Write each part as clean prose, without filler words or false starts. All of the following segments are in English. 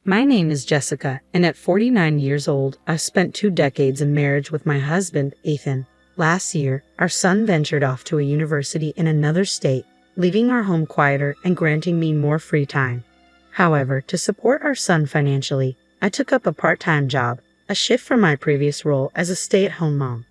My name is Jessica, and at 49 years old, I've spent 2 decades in marriage with my husband, Ethan. Last year, our son ventured off to a university in another state, leaving our home quieter and granting me more free time. However, to support our son financially, I took up a part-time job, a shift from my previous role as a stay-at-home mom.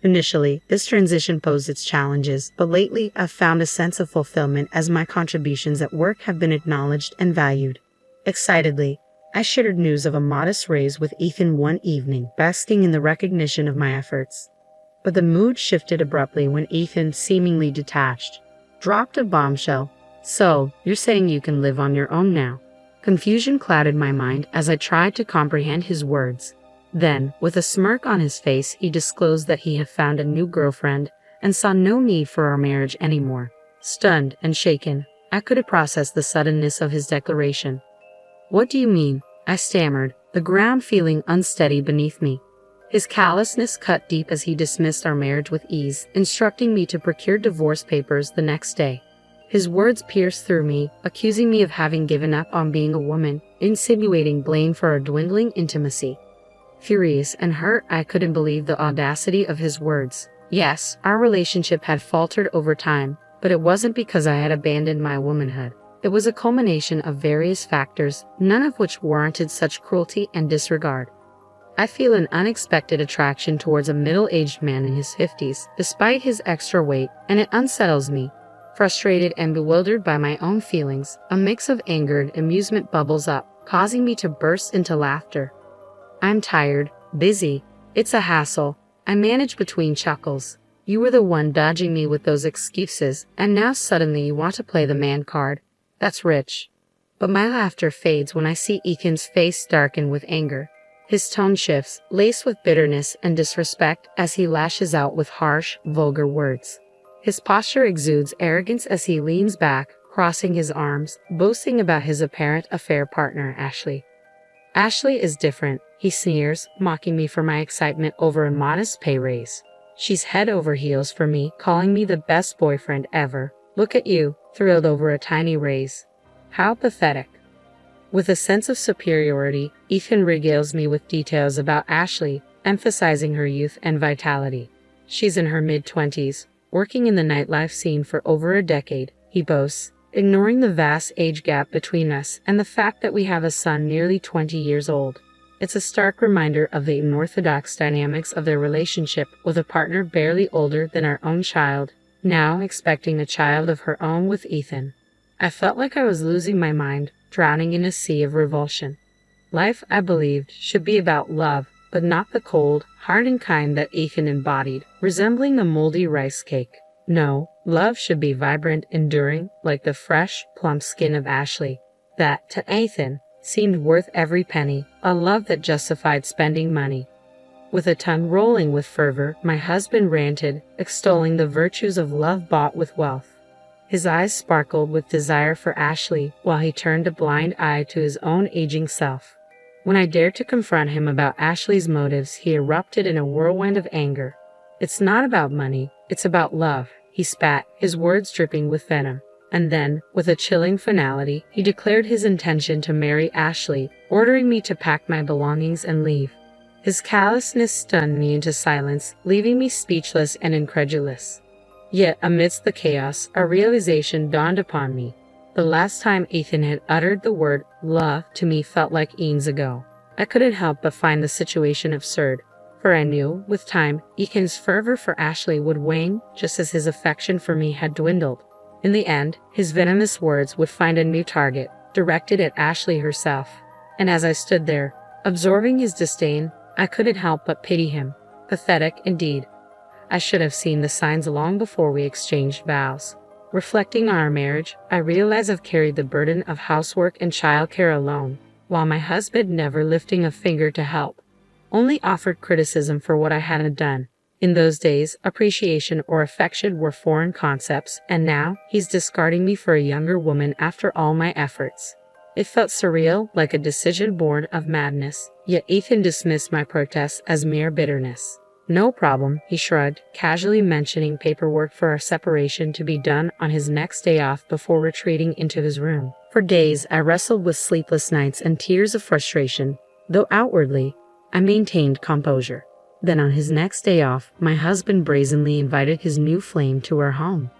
Initially, this transition posed its challenges, but lately I've found a sense of fulfillment as my contributions at work have been acknowledged and valued. Excitedly, I shared news of a modest raise with Ethan one evening, basking in the recognition of my efforts. But the mood shifted abruptly when Ethan, seemingly detached, dropped a bombshell. "So, you're saying you can live on your own now?" Confusion clouded my mind as I tried to comprehend his words. Then, with a smirk on his face, he disclosed that he had found a new girlfriend and saw no need for our marriage anymore. Stunned and shaken, I couldn't process the suddenness of his declaration. "What do you mean?" I stammered, the ground feeling unsteady beneath me. His callousness cut deep as he dismissed our marriage with ease, instructing me to procure divorce papers the next day. His words pierced through me, accusing me of having given up on being a woman, insinuating blame for our dwindling intimacy. Furious and hurt, I couldn't believe the audacity of his words. Yes, our relationship had faltered over time, but it wasn't because I had abandoned my womanhood. It was a culmination of various factors, none of which warranted such cruelty and disregard. I feel an unexpected attraction towards a middle-aged man in his 50s, despite his extra weight, and it unsettles me. Frustrated and bewildered by my own feelings, a mix of anger and amusement bubbles up, causing me to burst into laughter. "I'm tired, busy. It's a hassle," I manage between chuckles. "You were the one dodging me with those excuses, and now suddenly you want to play the man card. That's rich." But my laughter fades when I see Ethan's face darken with anger. His tone shifts, laced with bitterness and disrespect, as he lashes out with harsh, vulgar words. His posture exudes arrogance as he leans back, crossing his arms, boasting about his apparent affair partner, Ashley. "Ashley is different," he sneers, mocking me for my excitement over a modest pay raise. "She's head over heels for me, calling me the best boyfriend ever. Look at you, thrilled over a tiny raise. How pathetic." With a sense of superiority, Ethan regales me with details about Ashley, emphasizing her youth and vitality. "She's in her mid-20s, working in the nightlife scene for over a decade," he boasts, ignoring the vast age gap between us and the fact that we have a son nearly 20 years old. It's a stark reminder of the unorthodox dynamics of their relationship with a partner barely older than our own child, now expecting a child of her own with Ethan. I felt like I was losing my mind, drowning in a sea of revulsion. Life, I believed, should be about love, but not the cold, hardened kind that Ethan embodied, resembling a moldy rice cake. No, love should be vibrant, enduring, like the fresh, plump skin of Ashley. That, to Ethan, seemed worth every penny, a love that justified spending money. With a tongue rolling with fervor, my husband ranted, extolling the virtues of love bought with wealth. His eyes sparkled with desire for Ashley, while he turned a blind eye to his own aging self. When I dared to confront him about Ashley's motives, he erupted in a whirlwind of anger. "It's not about money, it's about love," he spat, his words dripping with venom. And then, with a chilling finality, he declared his intention to marry Ashley, ordering me to pack my belongings and leave. His callousness stunned me into silence, leaving me speechless and incredulous. Yet, amidst the chaos, a realization dawned upon me. The last time Ethan had uttered the word love to me felt like eons ago. I couldn't help but find the situation absurd, for I knew, with time, Ethan's fervor for Ashley would wane, just as his affection for me had dwindled. In the end, his venomous words would find a new target, directed at Ashley herself. And as I stood there, absorbing his disdain, I couldn't help but pity him. Pathetic indeed. I should have seen the signs long before we exchanged vows. Reflecting on our marriage, I realize I've carried the burden of housework and childcare alone, while my husband never lifting a finger to help, only offered criticism for what I hadn't done. In those days, appreciation or affection were foreign concepts, and now he's discarding me for a younger woman after all my efforts. It felt surreal, like a decision born of madness, yet Ethan dismissed my protests as mere bitterness. "No problem," he shrugged, casually mentioning paperwork for our separation to be done on his next day off before retreating into his room. For days, I wrestled with sleepless nights and tears of frustration, though outwardly, I maintained composure. Then on his next day off, my husband brazenly invited his new flame to our home.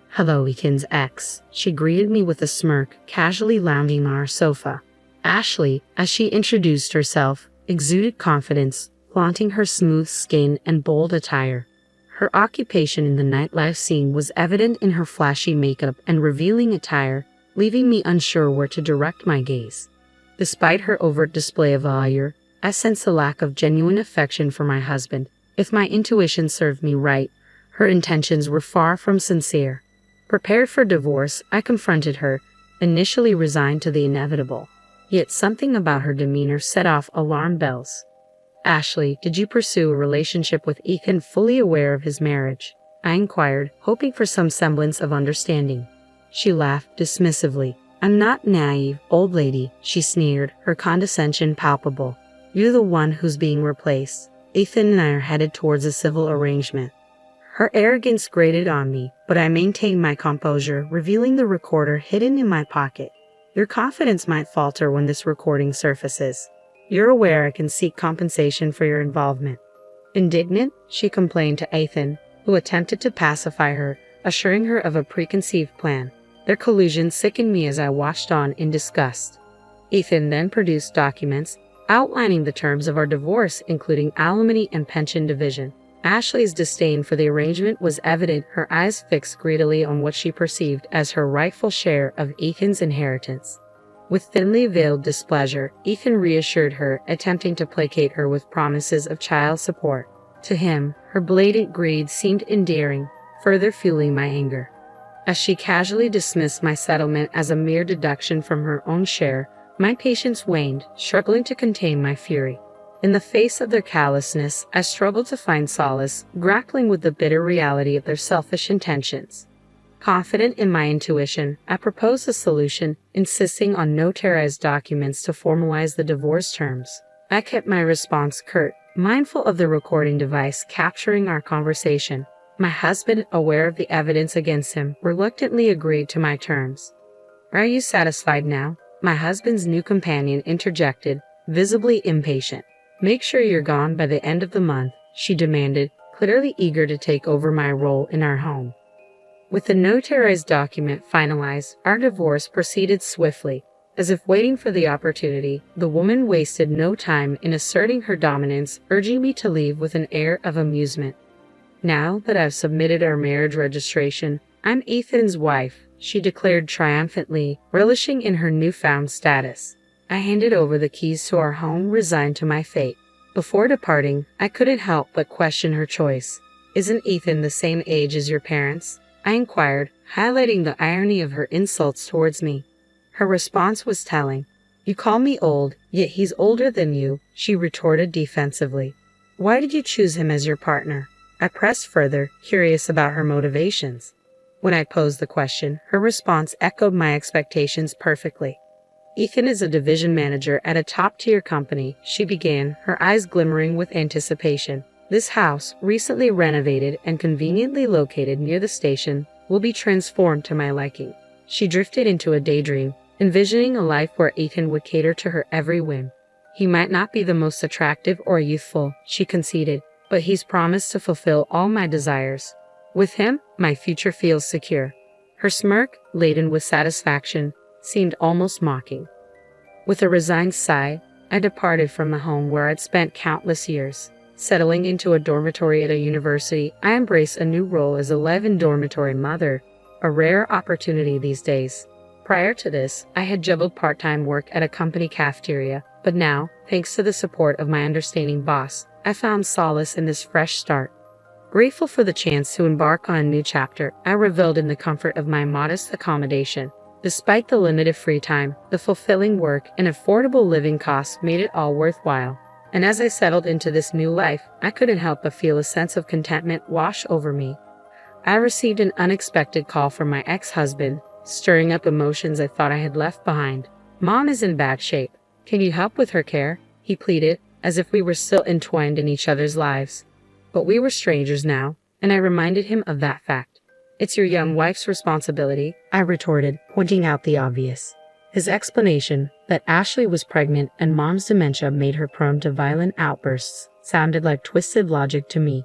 "Hello, Ethan's ex," she greeted me with a smirk, casually lounging on our sofa. Ashley, as she introduced herself, exuded confidence, flaunting her smooth skin and bold attire. Her occupation in the nightlife scene was evident in her flashy makeup and revealing attire, leaving me unsure where to direct my gaze. Despite her overt display of allure, I sensed a lack of genuine affection for my husband. If my intuition served me right, her intentions were far from sincere. Prepared for divorce, I confronted her, initially resigned to the inevitable. Yet something about her demeanor set off alarm bells. "Ashley, did you pursue a relationship with Ethan fully aware of his marriage?" I inquired, hoping for some semblance of understanding. She laughed dismissively. "I'm not naive, old lady," she sneered, her condescension palpable. "You're the one who's being replaced. Ethan and I are headed towards a civil arrangement." Her arrogance grated on me, but I maintained my composure, revealing the recorder hidden in my pocket. "Your confidence might falter when this recording surfaces. You're aware I can seek compensation for your involvement." Indignant, she complained to Ethan, who attempted to pacify her, assuring her of a preconceived plan. Their collusion sickened me as I watched on in disgust. Ethan then produced documents outlining the terms of our divorce, including alimony and pension division. Ashley's disdain for the arrangement was evident, her eyes fixed greedily on what she perceived as her rightful share of Ethan's inheritance. With thinly veiled displeasure, Ethan reassured her, attempting to placate her with promises of child support. To him, her blatant greed seemed endearing, further fueling my anger. As she casually dismissed my settlement as a mere deduction from her own share, my patience waned, struggling to contain my fury. In the face of their callousness, I struggled to find solace, grappling with the bitter reality of their selfish intentions. Confident in my intuition, I proposed a solution, insisting on notarized documents to formalize the divorce terms. I kept my response curt, mindful of the recording device capturing our conversation. My husband, aware of the evidence against him, reluctantly agreed to my terms. "Are you satisfied now?" my husband's new companion interjected, visibly impatient. "Make sure you're gone by the end of the month," she demanded, clearly eager to take over my role in our home. With the notarized document finalized, our divorce proceeded swiftly. As if waiting for the opportunity, the woman wasted no time in asserting her dominance, urging me to leave with an air of amusement. "Now that I've submitted our marriage registration, I'm Ethan's wife," she declared triumphantly, relishing in her newfound status. I handed over the keys to our home, resigned to my fate. Before departing, I couldn't help but question her choice. "Isn't Ethan the same age as your parents?" I inquired, highlighting the irony of her insults towards me. Her response was telling. "You call me old, yet he's older than you," she retorted defensively. "Why did you choose him as your partner?" I pressed further, curious about her motivations. When I posed the question, her response echoed my expectations perfectly. "Ethan is a division manager at a top-tier company," she began, her eyes glimmering with anticipation. "This house, recently renovated and conveniently located near the station, will be transformed to my liking." She drifted into a daydream, envisioning a life where Ethan would cater to her every whim. "He might not be the most attractive or youthful," she conceded, "but he's promised to fulfill all my desires. With him, my future feels secure." Her smirk, laden with satisfaction, seemed almost mocking. With a resigned sigh, I departed from the home where I'd spent countless years. Settling into a dormitory at a university, I embraced a new role as a live-in dormitory mother, a rare opportunity these days. Prior to this, I had juggled part-time work at a company cafeteria, but now, thanks to the support of my understanding boss, I found solace in this fresh start. Grateful for the chance to embark on a new chapter, I reveled in the comfort of my modest accommodation. Despite the limited free time, the fulfilling work and affordable living costs made it all worthwhile. And as I settled into this new life, I couldn't help but feel a sense of contentment wash over me. I received an unexpected call from my ex-husband, stirring up emotions I thought I had left behind. "Mom is in bad shape. Can you help with her care?" he pleaded, as if we were still entwined in each other's lives. But we were strangers now, and I reminded him of that fact. "It's your young wife's responsibility," I retorted, pointing out the obvious. His explanation that Ashley was pregnant and mom's dementia made her prone to violent outbursts sounded like twisted logic to me.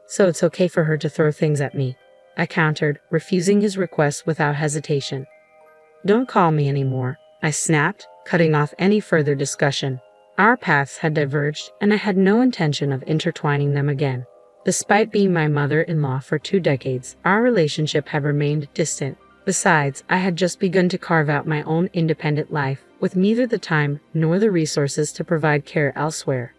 So it's okay for her to throw things at me, I countered, refusing his request without hesitation. Don't call me anymore, I snapped, cutting off any further discussion. Our paths had diverged, and I had no intention of intertwining them again. Despite being my mother-in-law for 2 decades, our relationship had remained distant. Besides, I had just begun to carve out my own independent life, with neither the time nor the resources to provide care elsewhere.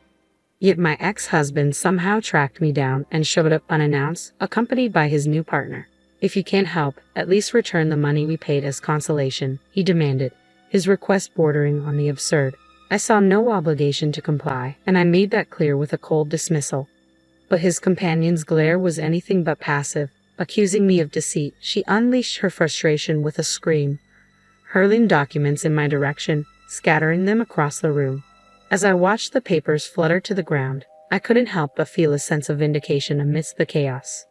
Yet my ex-husband somehow tracked me down and showed up unannounced, accompanied by his new partner. If you can't help, at least return the money we paid as consolation, he demanded, his request bordering on the absurd. I saw no obligation to comply, and I made that clear with a cold dismissal. But his companion's glare was anything but passive. Accusing me of deceit, she unleashed her frustration with a scream, hurling documents in my direction, scattering them across the room. As I watched the papers flutter to the ground, I couldn't help but feel a sense of vindication amidst the chaos.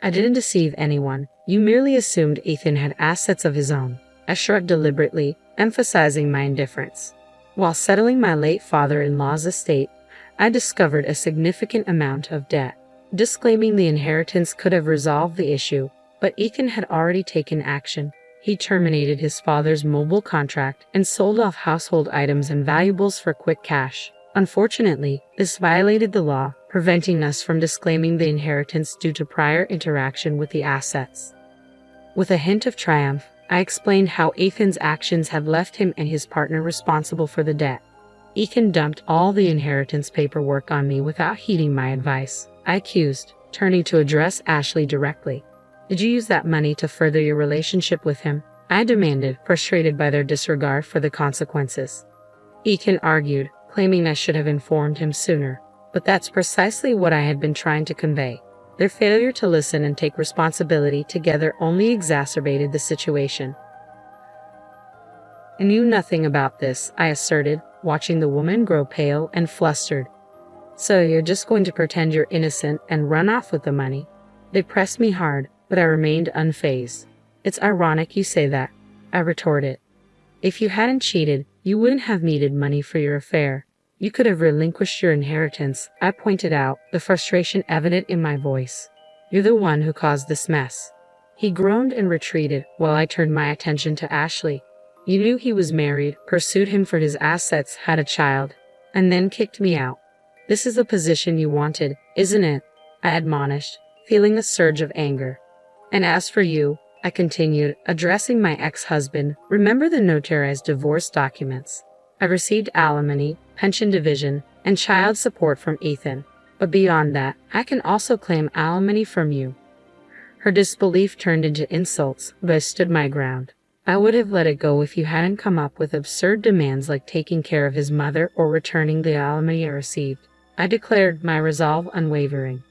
I didn't deceive anyone. You merely assumed Ethan had assets of his own. I shrugged deliberately, emphasizing my indifference. While settling my late father-in-law's estate, I discovered a significant amount of debt. Disclaiming the inheritance could have resolved the issue, but Ethan had already taken action. He terminated his father's mobile contract and sold off household items and valuables for quick cash. Unfortunately, this violated the law, preventing us from disclaiming the inheritance due to prior interaction with the assets. With a hint of triumph, I explained how Ethan's actions had left him and his partner responsible for the debt. Ethan dumped all the inheritance paperwork on me without heeding my advice, I accused, turning to address Ashley directly. Did you use that money to further your relationship with him? I demanded, frustrated by their disregard for the consequences. Ethan argued, claiming I should have informed him sooner. But that's precisely what I had been trying to convey. Their failure to listen and take responsibility together only exacerbated the situation. I knew nothing about this, I asserted, watching the woman grow pale and flustered. So you're just going to pretend you're innocent and run off with the money? They pressed me hard, but I remained unfazed. It's ironic you say that, I retorted. If you hadn't cheated, you wouldn't have needed money for your affair. You could have relinquished your inheritance, I pointed out, the frustration evident in my voice. You're the one who caused this mess. He groaned and retreated while I turned my attention to Ashley. You knew he was married, pursued him for his assets, had a child, and then kicked me out. This is the position you wanted, isn't it? I admonished, feeling a surge of anger. And as for you, I continued, addressing my ex-husband, remember the notarized divorce documents. I received alimony, pension division, and child support from Ethan. But beyond that, I can also claim alimony from you. Her disbelief turned into insults, but I stood my ground. I would have let it go if you hadn't come up with absurd demands like taking care of his mother or returning the alimony I received. I declared, my resolve unwavering.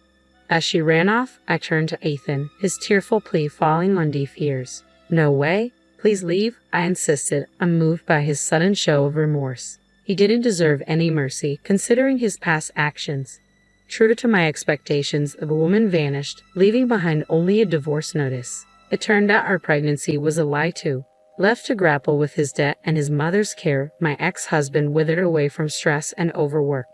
As she ran off, I turned to Ethan, his tearful plea falling on deaf ears. No way. Please leave, I insisted, unmoved by his sudden show of remorse. He didn't deserve any mercy, considering his past actions. True to my expectations, the woman vanished, leaving behind only a divorce notice. It turned out our pregnancy was a lie too. Left to grapple with his debt and his mother's care, my ex-husband withered away from stress and overwork.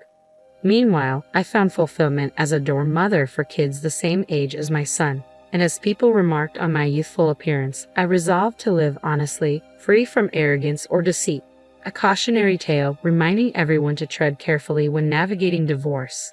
Meanwhile, I found fulfillment as a dorm mother for kids the same age as my son. And as people remarked on my youthful appearance, I resolved to live honestly, free from arrogance or deceit. A cautionary tale reminding everyone to tread carefully when navigating divorce.